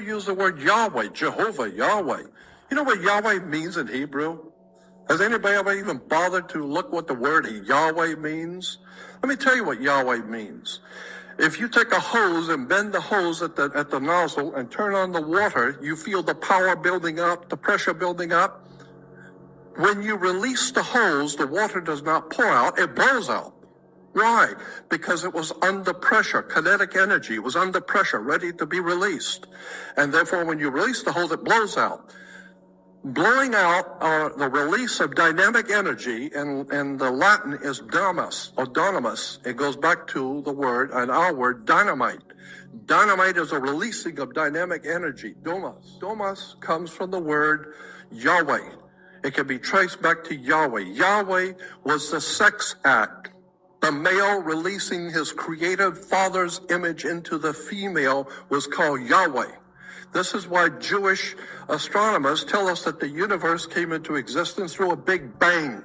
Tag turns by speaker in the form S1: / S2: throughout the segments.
S1: use the word Yahweh, Jehovah, Yahweh. You know what Yahweh means in Hebrew? Has anybody ever even bothered to look what the word Yahweh means? Let me tell you what Yahweh means. If you take a hose and bend the hose at the nozzle and turn on the water, you feel the power building up, the pressure building up. When you release the hose, the water does not pour out, it blows out. Why? Because it was under pressure, kinetic energy. It was under pressure, ready to be released. And therefore, when you release the hose, it blows out. Blowing out the release of dynamic energy, and the Latin is domus, or donamus. It goes back to the word, and our word, dynamite. Dynamite is a releasing of dynamic energy, domus. Domus comes from the word Yahweh. It can be traced back to Yahweh. Yahweh was the sex act. The male releasing his creative father's image into the female was called Yahweh. This is why Jewish astronomers tell us that the universe came into existence through a big bang.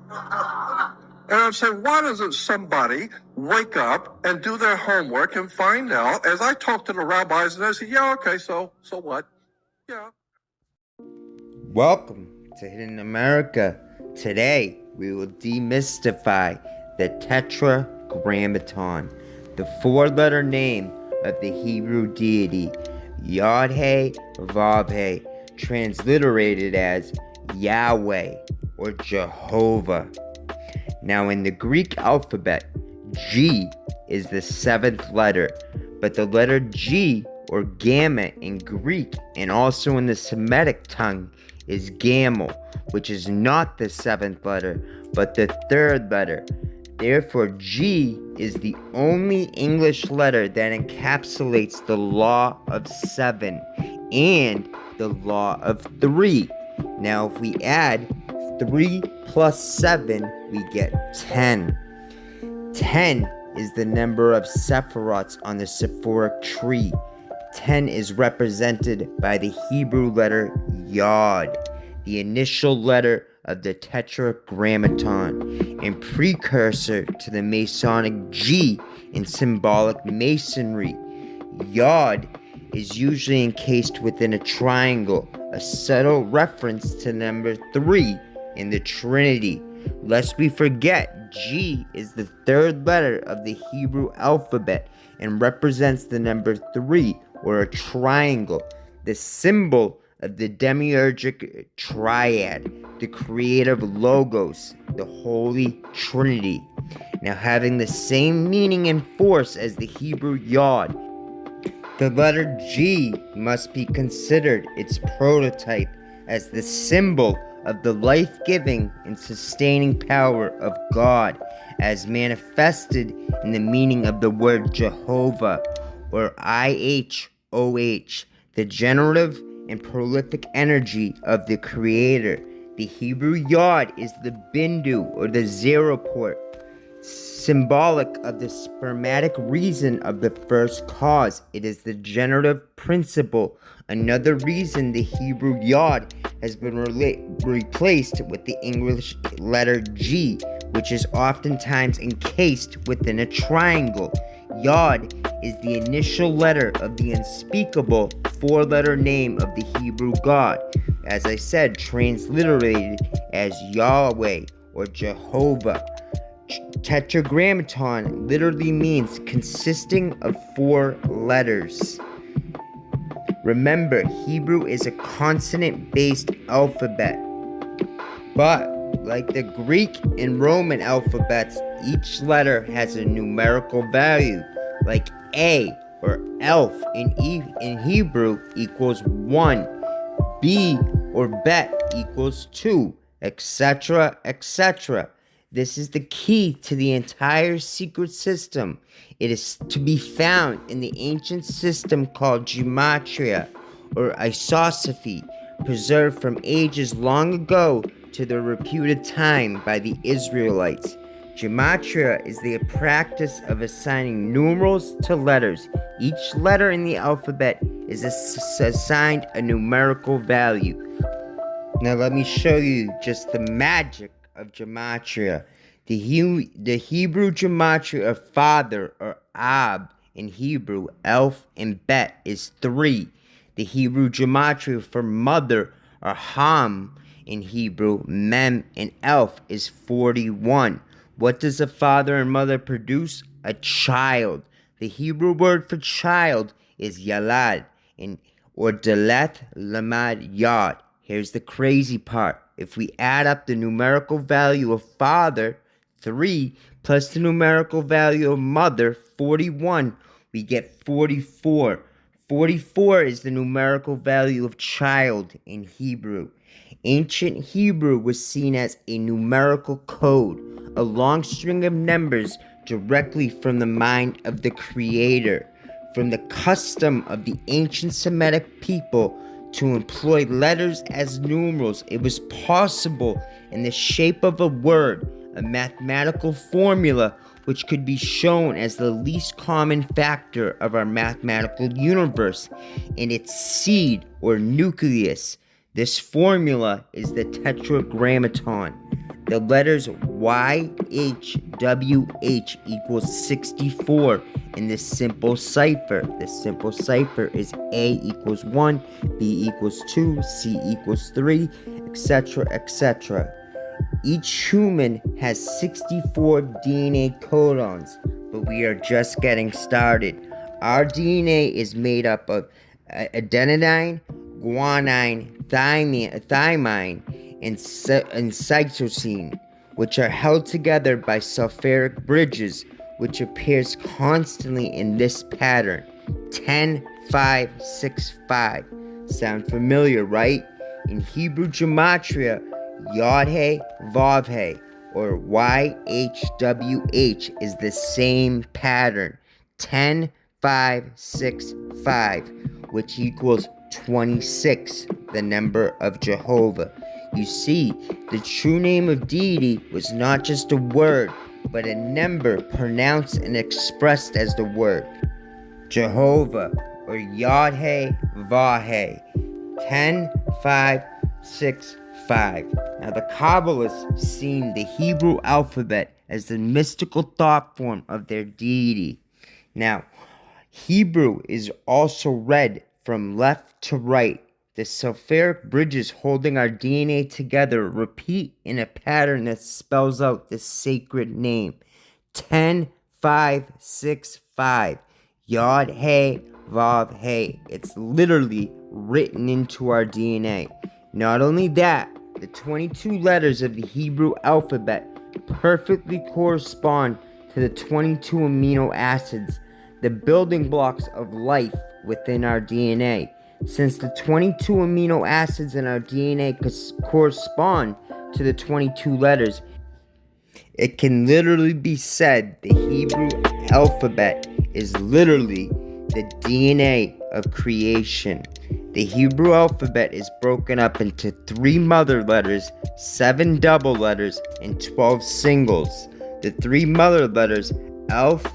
S1: And I'm saying, why doesn't somebody wake up and do their homework and find out? As I talk to the rabbis, and I say, yeah, okay, so what? Yeah.
S2: Welcome to Hidden America. Today, we will demystify the Tetragrammaton, the four-letter name of the Hebrew deity, JEHOVAH, transliterated as Yahweh or Jehovah. Now, in the Greek alphabet, G is the seventh letter, but the letter G or gamma in Greek and also in the Semitic tongue is gamma, which is not the seventh letter, but the third letter. Therefore, G is the only English letter that encapsulates the law of 7 and the law of 3. Now, if we add 3 plus 7, we get 10. 10 is the number of sephirots on the Sephoric tree. 10 is represented by the Hebrew letter Yod, the initial letter of the Tetragrammaton, and precursor to the Masonic G in symbolic masonry. Yod is usually encased within a triangle, a subtle reference to number 3 in the Trinity. Lest we forget, G is the third letter of the Hebrew alphabet and represents the number 3, or a triangle, the symbol of the demiurgic triad, the creative logos, the Holy Trinity. Now, having the same meaning and force as the Hebrew Yod, the letter G must be considered its prototype as the symbol of the life-giving and sustaining power of God, as manifested in the meaning of the word Jehovah, or IHOH, the generative and prolific energy of the Creator. The Hebrew Yod is the Bindu, or the zero port, symbolic of the spermatic reason of the first cause. It is the generative principle. Another reason the Hebrew Yod has been replaced with the English letter G, which is oftentimes encased within a triangle. Yod is the initial letter of the unspeakable four-letter name of the Hebrew God, as I said, transliterated as Yahweh or Jehovah. Tetragrammaton literally means consisting of 4 letters. Remember, Hebrew is a consonant-based alphabet, but like the Greek and Roman alphabets, each letter has a numerical value, like A or Alef in Hebrew equals 1, B or Bet equals 2, etc., etc. This is the key to the entire secret system. It is to be found in the ancient system called Gematria, or isosophy, preserved from ages long ago to the reputed time by the Israelites. Gematria is the practice of assigning numerals to letters. Each letter in the alphabet is assigned a numerical value. Now let me show you just the magic of Gematria. The Hebrew Gematria of father, or Ab, in Hebrew, Elf, and Bet is 3. The Hebrew gematria for mother, or HAIM, in Hebrew, Mem, and Elf is 41. What does a father and mother produce? A child. The Hebrew word for child is Yaled, or Daleth Lamad Yod. Here's the crazy part. If we add up the numerical value of father, 3, plus the numerical value of mother, 41, we get 44. 44 is the numerical value of child in Hebrew. Ancient Hebrew was seen as a numerical code, a long string of numbers directly from the mind of the Creator. From the custom of the ancient Semitic people to employ letters as numerals, it was possible in the shape of a word, a mathematical formula which could be shown as the least common factor of our mathematical universe in its seed or nucleus. This formula is the Tetragrammaton. The letters YHWH equals 64 in the simple cipher. The simple cipher is A equals 1, B equals 2, C equals 3, etc., etc. Each human has 64 DNA codons, but we are just getting started. Our DNA is made up of adenine, guanine, thymine, and cytosine, which are held together by sulfuric bridges, which appears constantly in this pattern, 10, 5, 6, 5. Sound familiar, right? In Hebrew gematria, Yod-He, Vav-He, or YHWH is the same pattern, 10, 5, 6, 5, which equals 26, the number of Jehovah. You see, the true name of deity was not just a word, but a number pronounced and expressed as the word. Jehovah, or Yod-He, Vav-He, 10, 5, 6, 5. Now the Kabbalists seen the Hebrew alphabet as the mystical thought form of their deity. Now, Hebrew is also read from left to right. The sulfuric bridges holding our DNA together repeat in a pattern that spells out the sacred name. 10, 5, 6, 5. Yod-He, Vav-He. It's literally written into our DNA. Not only that, the 22 letters of the Hebrew alphabet perfectly correspond to the 22 amino acids, the building blocks of life within our DNA. Since the 22 amino acids in our DNA correspond to the 22 letters, it can literally be said the Hebrew alphabet is literally the DNA of creation. The Hebrew alphabet is broken up into 3 mother letters, 7 double letters, and 12 singles. The 3 mother letters, Alef,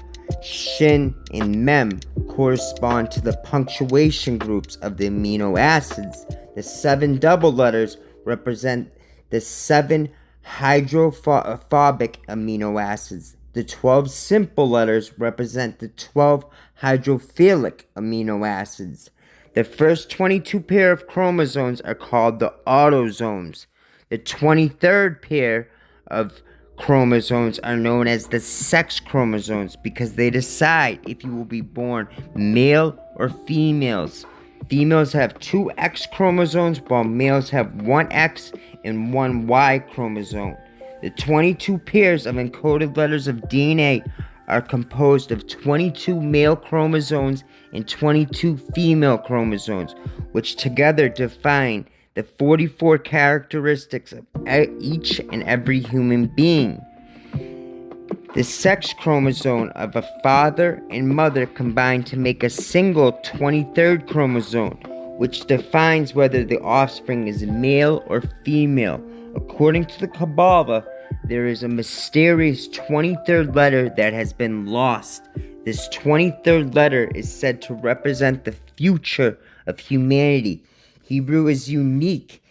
S2: Shin, and Mem, correspond to the punctuation groups of the amino acids. The 7 double letters represent the 7 hydrophobic amino acids. The 12 simple letters represent the 12 hydrophilic amino acids. The first 22 pair of chromosomes are called the autosomes. The 23rd pair of chromosomes are known as the sex chromosomes because they decide if you will be born male or females. Females have 2 X chromosomes while males have 1 X and 1 Y chromosome. The 22 pairs of encoded letters of DNA are composed of 22 male chromosomes and 22 female chromosomes, which together define the 44 characteristics of each and every human being. The sex chromosome of a father and mother combine to make a single 23rd chromosome, which defines whether the offspring is male or female. According to the Kabbalah, there is a mysterious 23rd letter that has been lost. This 23rd letter is said to represent the future of humanity. Hebrew is unique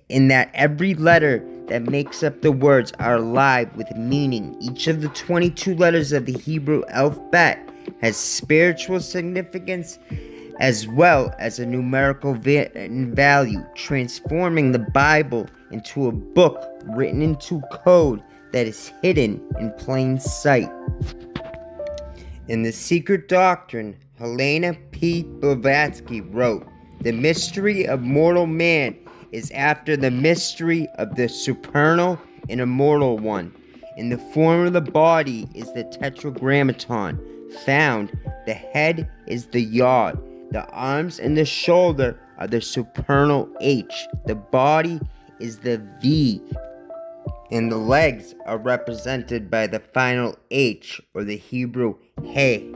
S2: in that every letter that makes up the words are alive with meaning. Each of the 22 letters of the Hebrew alphabet has spiritual significance as well as a numerical value, transforming the Bible into a book written into code that is hidden in plain sight. In The Secret Doctrine, Helena P. Blavatsky wrote, "The mystery of mortal man is after the mystery of the supernal and immortal one. In the form of the body is the Tetragrammaton found. The head is the Yod. The arms and the shoulder are the supernal H. The body is the V. And the legs are represented by the final H, or the Hebrew He."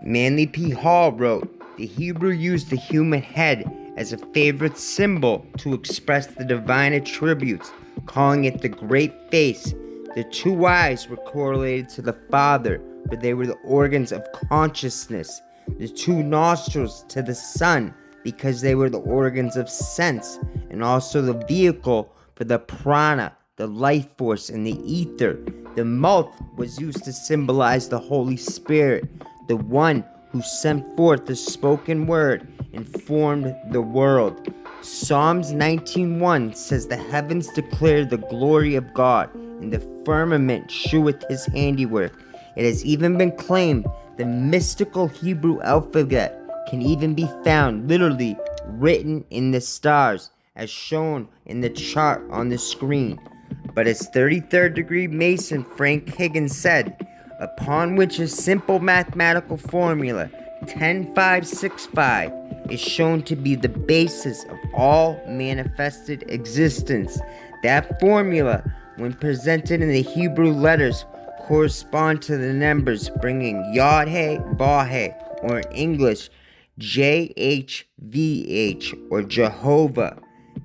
S2: Manly P. Hall wrote, "The Hebrew used the human head as a favorite symbol to express the divine attributes, calling it the great face. The two eyes were correlated to the Father, for they were the organs of consciousness. The two nostrils to the Son, because they were the organs of sense, and also the vehicle for the prana, the life force, and the ether. The mouth was used to symbolize the Holy Spirit, the one who sent forth the spoken word and formed the world. Psalms 19:1 says the heavens declare the glory of God, and the firmament sheweth his handiwork. It has even been claimed the mystical Hebrew alphabet can even be found literally written in the stars, as shown in the chart on the screen. But as 33rd degree Mason Frank Higgins said, upon which a simple mathematical formula, 10,565, is shown to be the basis of all manifested existence. That formula, when presented in the Hebrew letters, correspond to the numbers bringing Yod-He, Vah-He, or in English, JHVH, or Jehovah.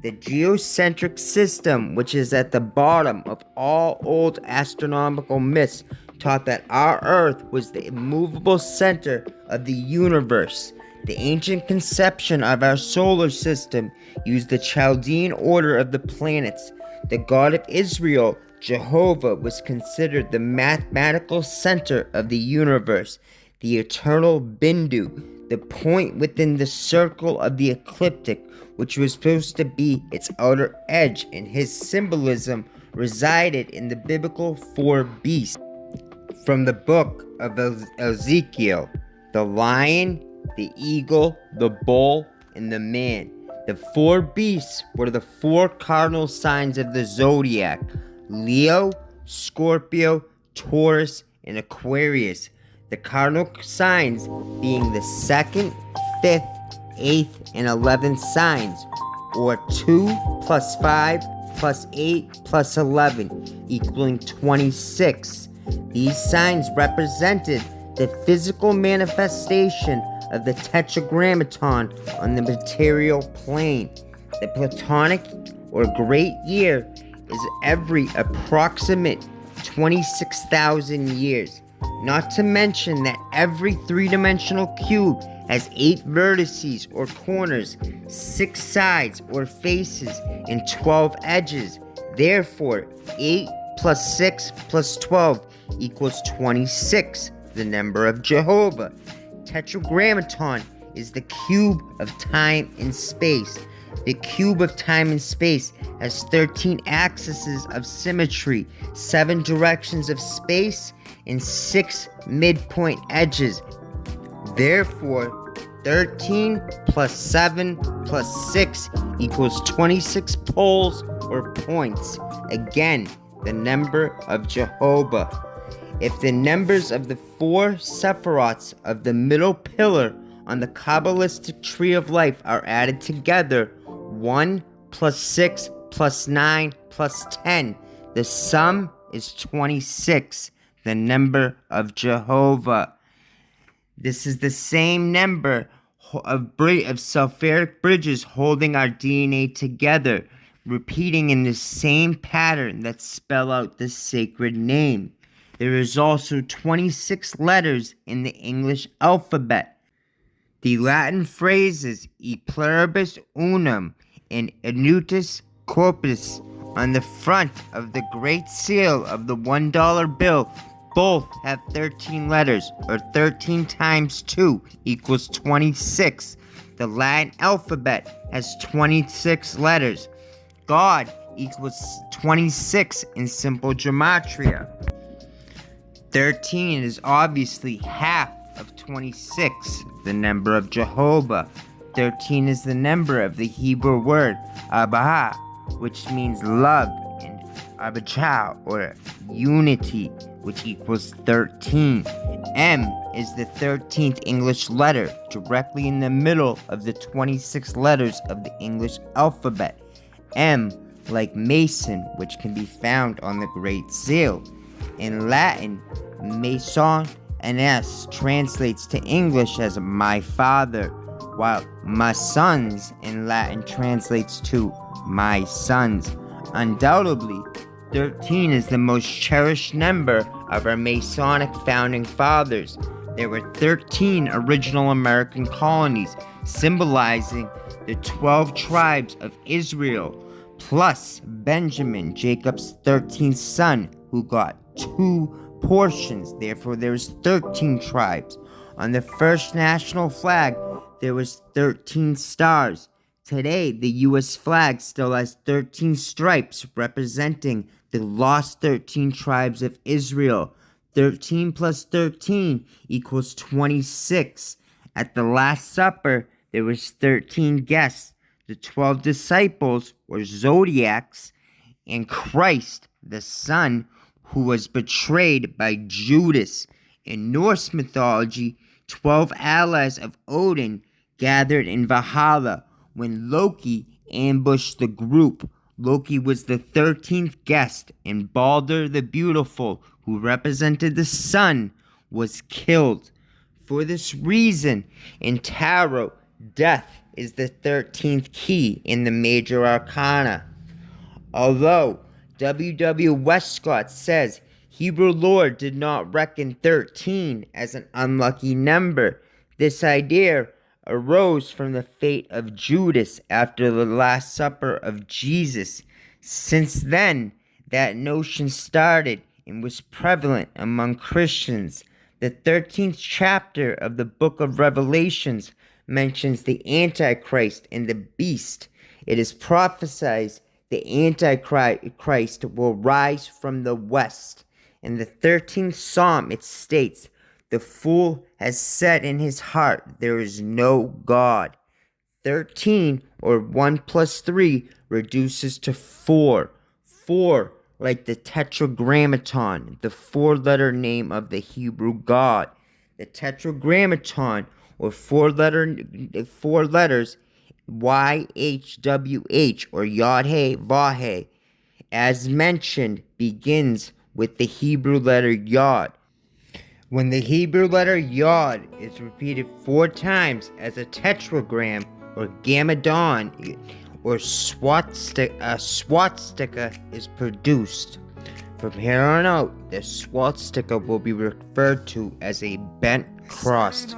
S2: The geocentric system, which is at the bottom of all old astronomical myths, taught that our Earth was the immovable center of the universe. The ancient conception of our solar system used the Chaldean order of the planets. The God of Israel, Jehovah, was considered the mathematical center of the universe, the eternal Bindu, the point within the circle of the ecliptic, which was supposed to be its outer edge, and his symbolism resided in the biblical four beasts. From the book of Ezekiel, the lion, the eagle, the bull, and the man. The four beasts were the four cardinal signs of the zodiac: Leo, Scorpio, Taurus, and Aquarius. The cardinal signs being the 2nd, 5th, 8th, and 11th signs, or 2 plus 5 plus 8 plus 11, equaling 26. These signs represented the physical manifestation of the Tetragrammaton on the material plane. The Platonic, or great year, is every approximate 26,000 years. Not to mention that every three-dimensional cube has 8 vertices or corners, 6 sides or faces, and 12 edges. Therefore, 8 plus 6 plus 12 equals 26, the number of Jehovah. Tetragrammaton is the cube of time and space. The cube of time and space has 13 axes of symmetry, 7 directions of space, and 6 midpoint edges. Therefore, 13 plus 7 plus 6 equals 26 poles or points. Again, the number of Jehovah. If the numbers of the 4 sephirots of the middle pillar on the Kabbalistic tree of life are added together, 1 plus 6 plus 9 plus 10, the sum is 26, the number of Jehovah. This is the same number of sulfuric bridges holding our DNA together, repeating in the same pattern that spell out the sacred name. There is also 26 letters in the English alphabet. The Latin phrases e pluribus unum and Inutus corpus on the front of the Great Seal of the $1 bill Both have 13 letters, or 13 times 2 equals 26. The Latin alphabet has 26 letters. God equals 26 in simple gematria. 13 is obviously half of 26, the number of Jehovah. 13 is the number of the Hebrew word Abba, which means love, and Abba, or unity, which equals 13. M is the 13th English letter, directly in the middle of the 26 letters of the English alphabet. M, like Mason, which can be found on the Great Seal. In Latin, Mason and S translates to English as my father, while my sons in Latin translates to my sons. Undoubtedly, 13 is the most cherished number of our Masonic founding fathers. There were 13 original American colonies, symbolizing the 12 tribes of Israel, plus Benjamin, Jacob's 13th son, who got 2 portions. Therefore, there's 13 tribes. On the first national flag, there was 13 stars. Today, the U.S. flag still has 13 stripes, representing the lost 13 tribes of Israel. 13 plus 13 equals 26. At the Last Supper, there was 13 guests. The 12 disciples, or zodiacs, and Christ, the Son, who was betrayed by Judas. In Norse mythology, 12 allies of Odin gathered in Valhalla when Loki ambushed the group. Loki was the 13th guest, and Balder the Beautiful, who represented the sun, was killed. For this reason, in tarot, death is the 13th key in the major arcana. Although W. Westcott says Hebrew lore did not reckon 13 as an unlucky number, this idea arose from the fate of Judas after the Last Supper of Jesus. Since then, that notion started and was prevalent among Christians. The 13th chapter of the book of Revelations mentions the Antichrist and the beast. It is prophesied the Antichrist will rise from the west. In the 13th Psalm, it states, "The fool has said in his heart, there is no God." 13, or 1 plus 3, reduces to 4. 4, like the Tetragrammaton, the 4-letter name of the Hebrew God. The Tetragrammaton, or 4 letters, YHWH, or JEHOVAH, as mentioned, begins with the Hebrew letter Yod. When the Hebrew letter Yod is repeated 4 times as a tetragram, or gamadon, or swastika is produced. From here on out, the swastika will be referred to as a bent cross.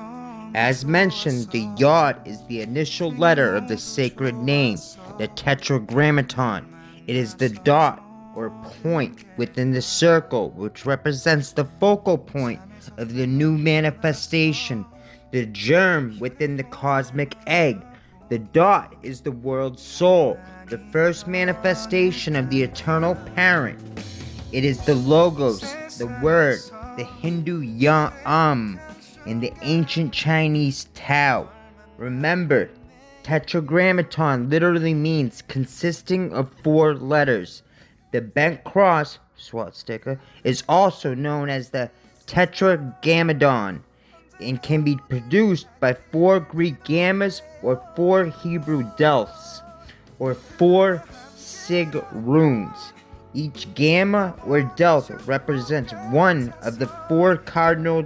S2: As mentioned, the Yod is the initial letter of the sacred name, the Tetragrammaton. It is the dot, or point, within the circle, which represents the focal point of the new manifestation, the germ within the cosmic egg. The dot is the world's soul, the first manifestation of the eternal parent. It is the logos, the word, the Hindu Yam, and the ancient Chinese Tao. Remember, Tetragrammaton literally means consisting of 4 letters. The bent cross, swastika, is also known as the Tetragrammaton and can be produced by 4 Greek gammas or 4 Hebrew delphs, or 4 sig runes. Each gamma or delph represents one of the 4 cardinal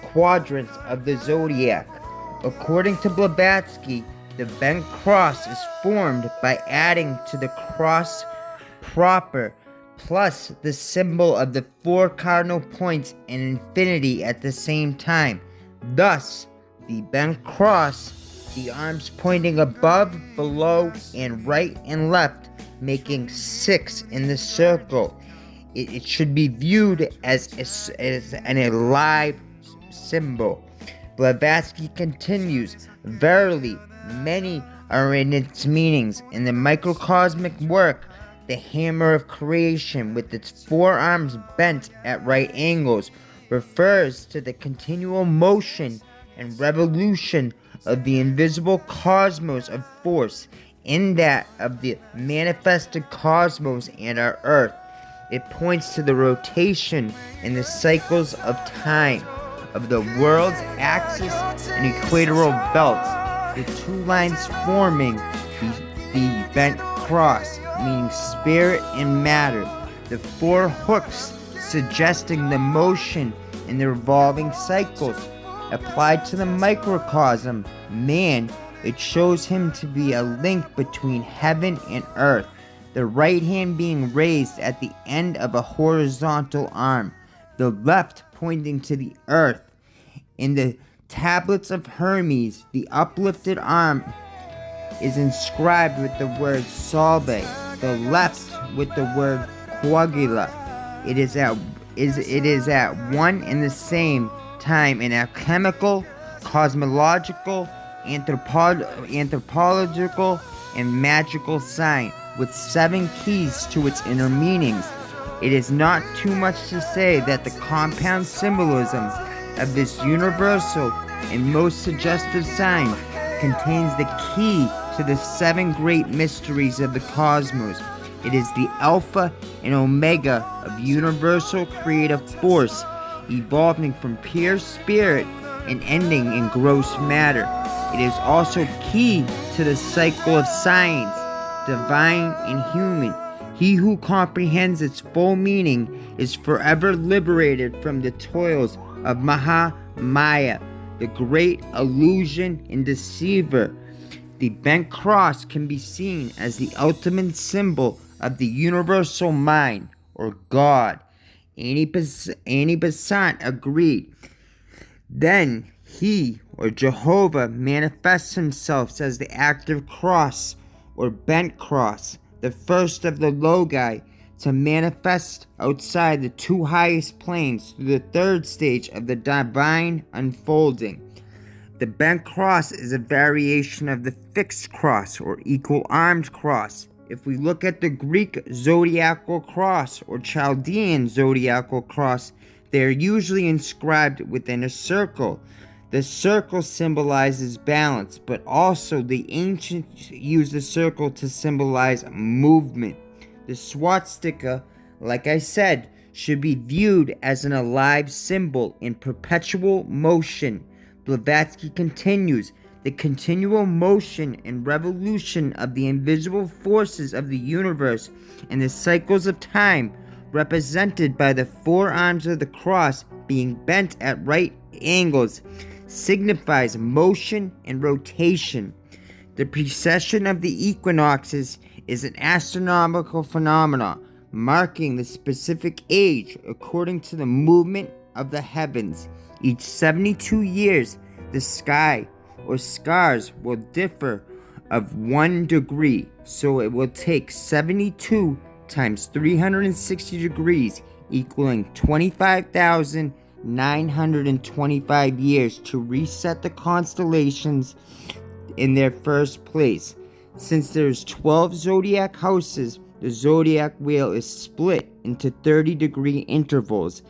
S2: quadrants of the zodiac. According to Blavatsky, the bent cross is formed by adding to the cross proper plus the symbol of the 4 cardinal points and infinity at the same time. Thus, the bent cross, the arms pointing above, below, and right and left, making 6 in the circle. it should be viewed as an alive symbol. Blavatsky continues, verily, many are in its meanings. In the microcosmic work, the hammer of creation, with its 4 arms bent at right angles, refers to the continual motion and revolution of the invisible cosmos of force, in that of the manifested cosmos and our earth. It points to the rotation and the cycles of time of the world's axis and equatorial belts, the 2 lines forming the bent cross, meaning spirit and matter, the 4 hooks suggesting the motion in the revolving cycles. Applied to the microcosm, man, it shows him to be a link between heaven and earth, the right hand being raised at the end of a horizontal arm, the left pointing to the earth. In the tablets of Hermes, the uplifted arm is inscribed with the word salve, the left with the word coagula. It is at one and the same time an alchemical, cosmological, anthropological, and magical sign, with 7 keys to its inner meanings. It is not too much to say that the compound symbolism of this universal and most suggestive sign contains the key to the 7 great mysteries of the cosmos. It is the alpha and omega of universal creative force, evolving from pure spirit and ending in gross matter. It is also key to the cycle of science, divine and human. He who comprehends its full meaning is forever liberated from the toils of Maya, the great illusion and deceiver. The bent cross can be seen as the ultimate symbol of the universal mind, or God. Annie Besant agreed. Then he, or Jehovah, manifests himself as the active cross, or bent cross, the first of the logi to manifest outside the 2 highest planes through the 3rd stage of the divine unfolding. The bent cross is a variation of the fixed cross, or equal-armed cross. If we look at the Greek zodiacal cross or Chaldean zodiacal cross, they are usually inscribed within a circle. The circle symbolizes balance, but also the ancients used the circle to symbolize movement. The swastika, like I said, should be viewed as an alive symbol in perpetual motion. Blavatsky continues, the continual motion and revolution of the invisible forces of the universe and the cycles of time, represented by the 4 arms of the cross being bent at right angles, signifies motion and rotation. The precession of the equinoxes is an astronomical phenomenon, marking the specific age according to the movement of the heavens. Each 72 years, the sky or scars will differ of 1 degree, so it will take 72 times 360 degrees, equaling 25,925 years to reset the constellations in their first place. Since there's 12 zodiac houses, the zodiac wheel is split into 30-degree intervals.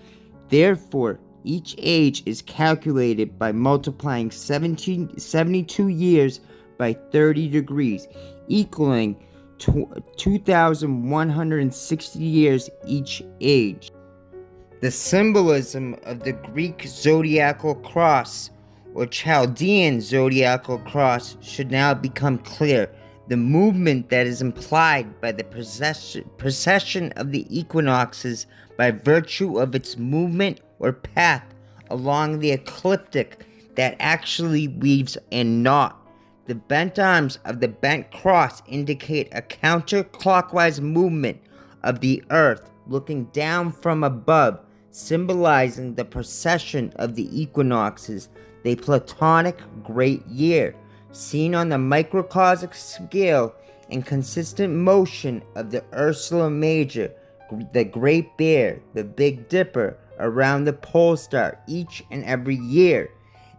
S2: Therefore, each age is calculated by multiplying 72 years by 30 degrees, equaling 2,160 years each age. The symbolism of the Greek zodiacal cross or Chaldean zodiacal cross should now become clear. The movement that is implied by the precession of the equinoxes by virtue of its movement or path along the ecliptic that actually weaves a knot. The bent arms of the bent cross indicate a counterclockwise movement of the earth looking down from above, symbolizing the precession of the equinoxes, the Platonic great year, seen on the microcosmic scale and consistent motion of the Ursula Major, the Great Bear, the Big Dipper, around the pole star each and every year.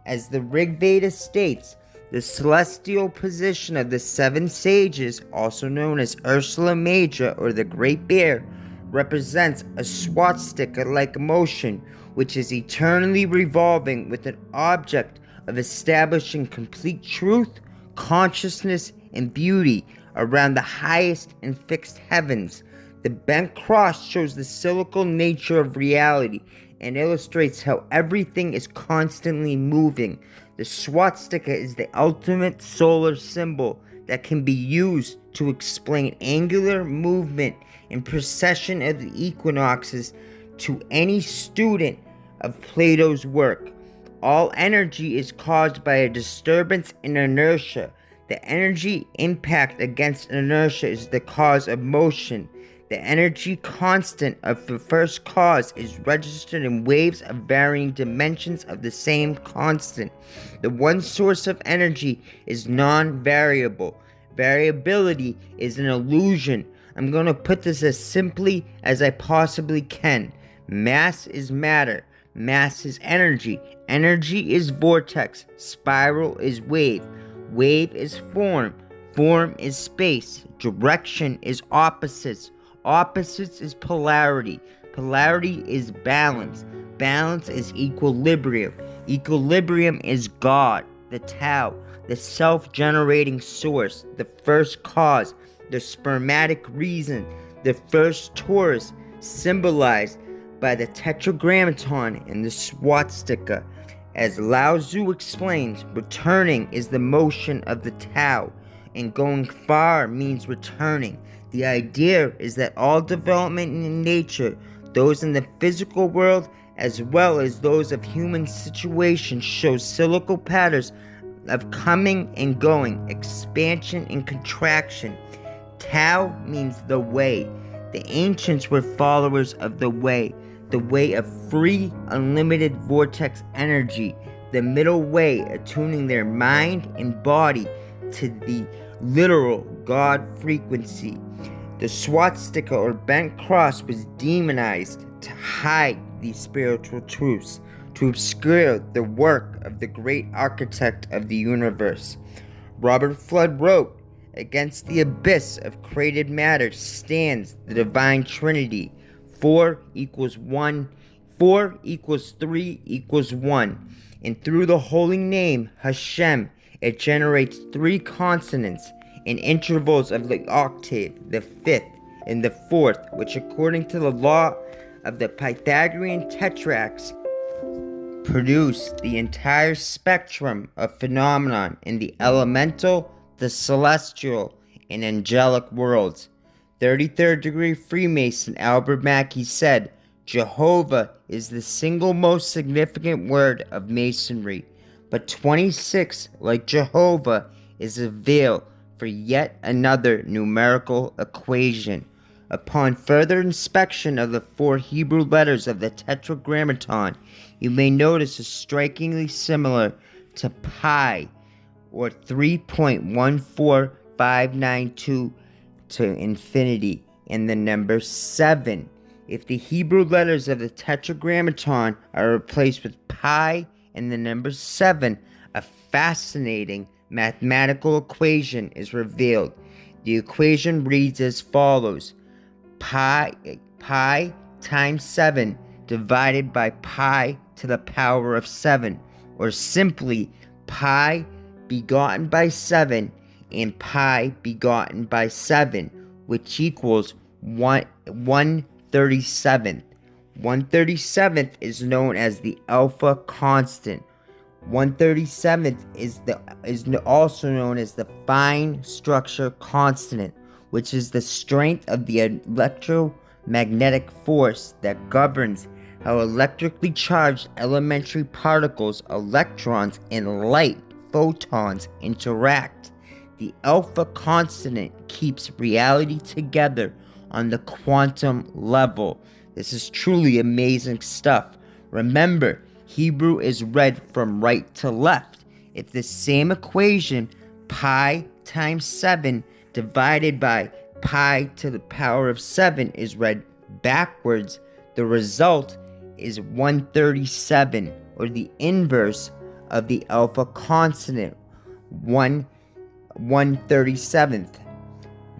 S2: As the Rig Veda states, the celestial position of the 7 sages, also known as Ursula Major or the Great Bear, represents a swastika-like motion which is eternally revolving with an object of establishing complete truth, consciousness, and beauty around the highest and fixed heavens. The bent cross shows the cyclical nature of reality and illustrates how everything is constantly moving. The swastika is the ultimate solar symbol that can be used to explain angular movement and precession of the equinoxes to any student of Plato's work. All energy is caused by a disturbance in inertia. The energy impact against inertia is the cause of motion. The energy constant of the first cause is registered in waves of varying dimensions of the same constant. The one source of energy is non-variable. Variability is an illusion. I'm going to put this as simply as I possibly can. Mass is matter. Mass is energy. Energy is vortex. Spiral is wave. Wave is form. Form is space. Direction is opposites. Opposites is polarity. Polarity is balance. Balance is equilibrium. Equilibrium is God, the Tao, the self-generating source, the first cause, the spermatic reason, the first torus, symbolized by the Tetragrammaton and the swastika. As Lao Tzu explains, returning is the motion of the Tao, and going far means returning. The idea is that all development in nature, those in the physical world as well as those of human situations, show cyclical patterns of coming and going, expansion and contraction. Tao means the way. The ancients were followers of the way of free, unlimited vortex energy, the middle way, attuning their mind and body to the literal God frequency. The swastika or bent cross was demonized to hide these spiritual truths, to obscure the work of the great architect of the universe. Robert Flood wrote, "Against the abyss of created matter stands the divine trinity. 4 equals 1, 4 equals 3 equals 1. And through the holy name, Hashem, it generates 3 consonants in intervals of the octave, the 5th and the 4th, which according to the law of the Pythagorean tetracts produce the entire spectrum of phenomenon in the elemental, the celestial, and angelic worlds." 33rd degree Freemason Albert Mackey said, "Jehovah is the single most significant word of Masonry, but 26, like Jehovah, is a veil for yet another numerical equation." Upon further inspection of the 4 Hebrew letters of the Tetragrammaton, you may notice a strikingly similar to pi, or 3.14592 to infinity, and the number 7. If the Hebrew letters of the Tetragrammaton are replaced with pi and the number 7, a fascinating mathematical equation is revealed. The equation reads as follows: pi times 7 divided by pi to the power of 7, or simply pi begotten by 7 and pi begotten by 7, which equals 1/37. 1/37 is known as the alpha constant. 1/37 is also known as the fine structure constant, which is the strength of the electromagnetic force that governs how electrically charged elementary particles, electrons, and light photons interact. The alpha constant keeps reality together on the quantum level. This is truly amazing stuff. Remember, Hebrew is read from right to left. If the same equation, pi times 7 divided by pi to the power of 7, is read backwards, the result is 137, or the inverse of the alpha consonant, 137th.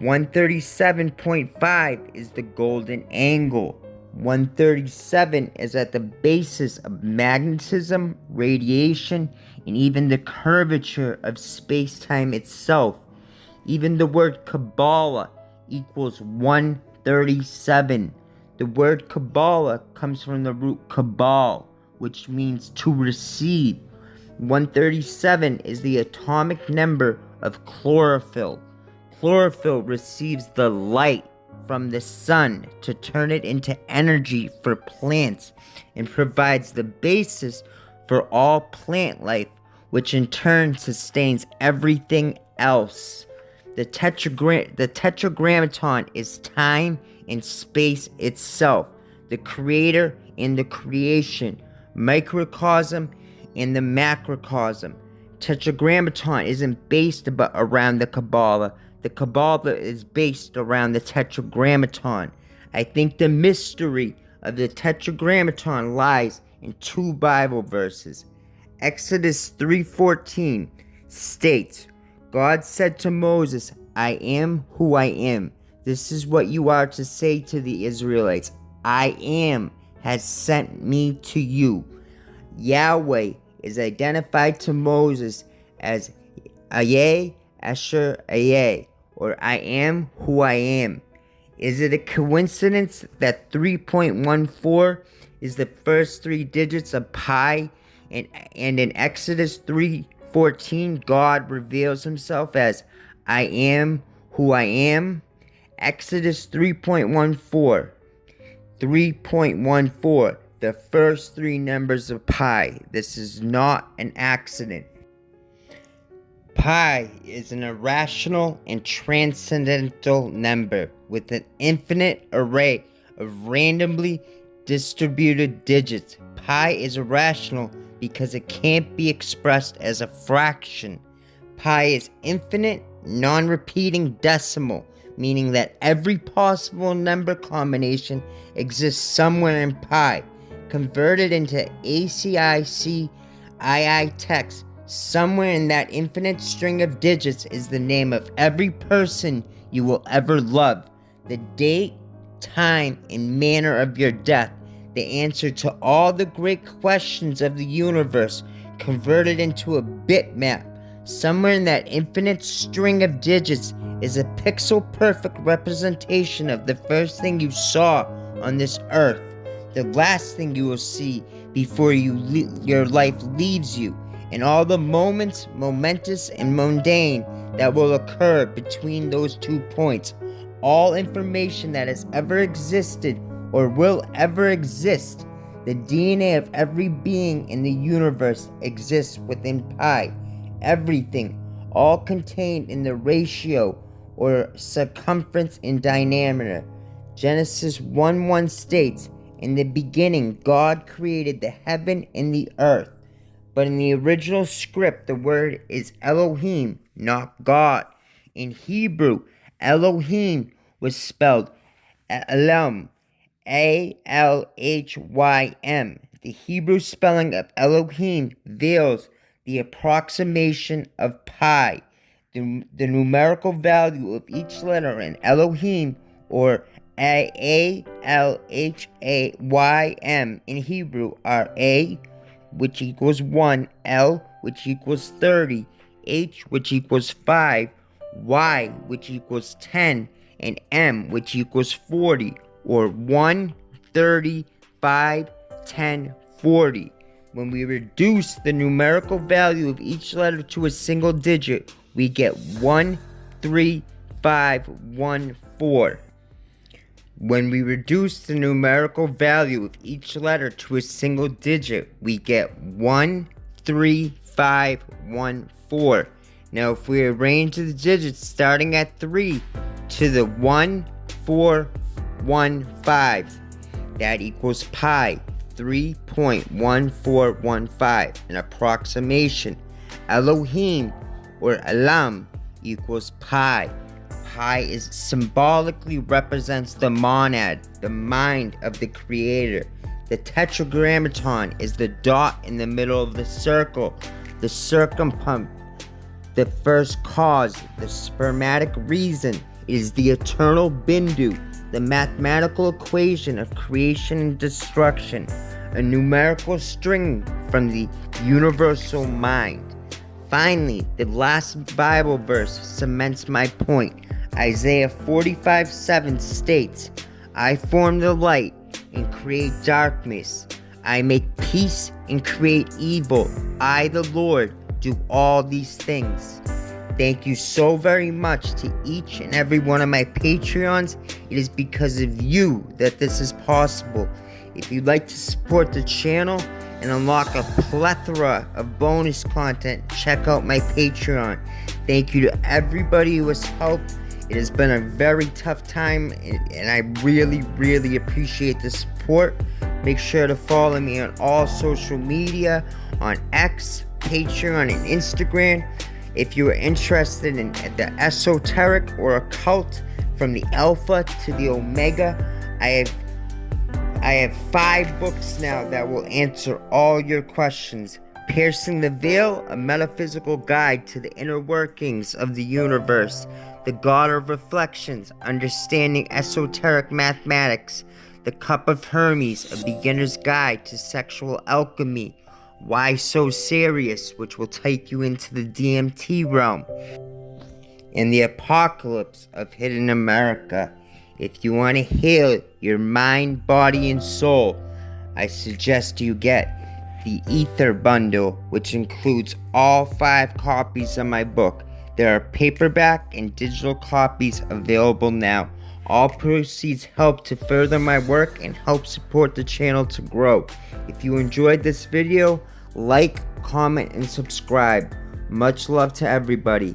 S2: 137.5 is the golden angle. 137 is at the basis of magnetism, radiation, and even the curvature of space-time itself. Even the word Kabbalah equals 137. The word Kabbalah comes from the root Kabal, which means to receive. 137 is the atomic number of chlorophyll. Chlorophyll receives the light from the sun to turn it into energy for plants and provides the basis for all plant life, which in turn sustains everything else. The Tetragrammaton is time and space itself, the creator and the creation, microcosm and the macrocosm. Tetragrammaton isn't based around the Kabbalah. The Kabbalah is based around the Tetragrammaton. I think the mystery of the Tetragrammaton lies in two Bible verses. Exodus 3:14 states, God said to Moses, I am who I am. This is what you are to say to the Israelites. I am has sent me to you. Yahweh is identified to Moses as Ayeh Asher Ayeh, or I am who I am. Is it a coincidence that 3.14 is the first three digits of pi, and in Exodus 3:14 God reveals himself as I am who I am? Exodus 3.14, the first three numbers of pi. This is not an accident. Pi is an irrational and transcendental number with an infinite array of randomly distributed digits. Pi is irrational because it can't be expressed as a fraction. Pi is infinite, non-repeating decimal, meaning that every possible number combination exists somewhere in pi. Converted into ACICII text, somewhere in that infinite string of digits is the name of every person you will ever love, the date, time, and manner of your death, the answer to all the great questions of the universe, converted into a bitmap. Somewhere in that infinite string of digits is a pixel-perfect representation of the first thing you saw on this earth, the last thing you will see before your life leaves you, and all the moments, momentous and mundane, that will occur between those 2 points. All information that has ever existed or will ever exist. The DNA of every being in the universe exists within pi. Everything, all contained in the ratio or circumference in diameter. Genesis 1:1 states, in the beginning God created the heaven and the earth. But in the original script, the word is Elohim, not God. In Hebrew, Elohim was spelled Elam, Alhym. The Hebrew spelling of Elohim veils the approximation of pi. The numerical value of each letter in Elohim, or Alhym in Hebrew, are A, which equals 1, L, which equals 30, H, which equals 5, Y, which equals 10, and M, which equals 40, or 1, 30, 5, 10, 40. When we reduce the numerical value of each letter to a single digit, we get 13514. When we reduce the numerical value of each letter to a single digit, we get 13514. Now, if we arrange the digits starting at 3 to the 1415, that equals pi 3.1415, an approximation. Elohim, or Elam, equals pi JEHOVAH is symbolically represents the monad, the mind of the creator. The Tetragrammaton is the dot in the middle of the circle, the circumpunct, the first cause, the spermatic reason. It is the eternal Bindu, the mathematical equation of creation and destruction, a numerical string from the universal mind. Finally, the last Bible verse cements my point. Isaiah 45:7 states, I form the light and create darkness. I make peace and create evil. I, the Lord, do all these things. Thank you so very much to each and every one of my Patreons. It is because of you that this is possible. If you'd like to support the channel and unlock a plethora of bonus content, check out my Patreon. Thank you to everybody who has helped. It has been a very tough time, and I really appreciate the support. Make sure to follow me on all social media, on X, Patreon, and Instagram. If you are interested in the esoteric or occult, from the Alpha to the Omega, I have 5 books now that will answer all your questions. Piercing the Veil, a metaphysical guide to the inner workings of the universe. The God of Reflections, understanding esoteric mathematics. The Cup of Hermes, a beginner's guide to sexual alchemy. Why So Serious, which will take you into the DMT realm. And the Apocalypse of Hidden America. If you want to heal your mind, body, and soul, I suggest you get the Ether Bundle, which includes all 5 copies of my book. There are paperback and digital copies available now. All proceeds help to further my work and help support the channel to grow. If you enjoyed this video, like, comment, and subscribe. Much love to everybody.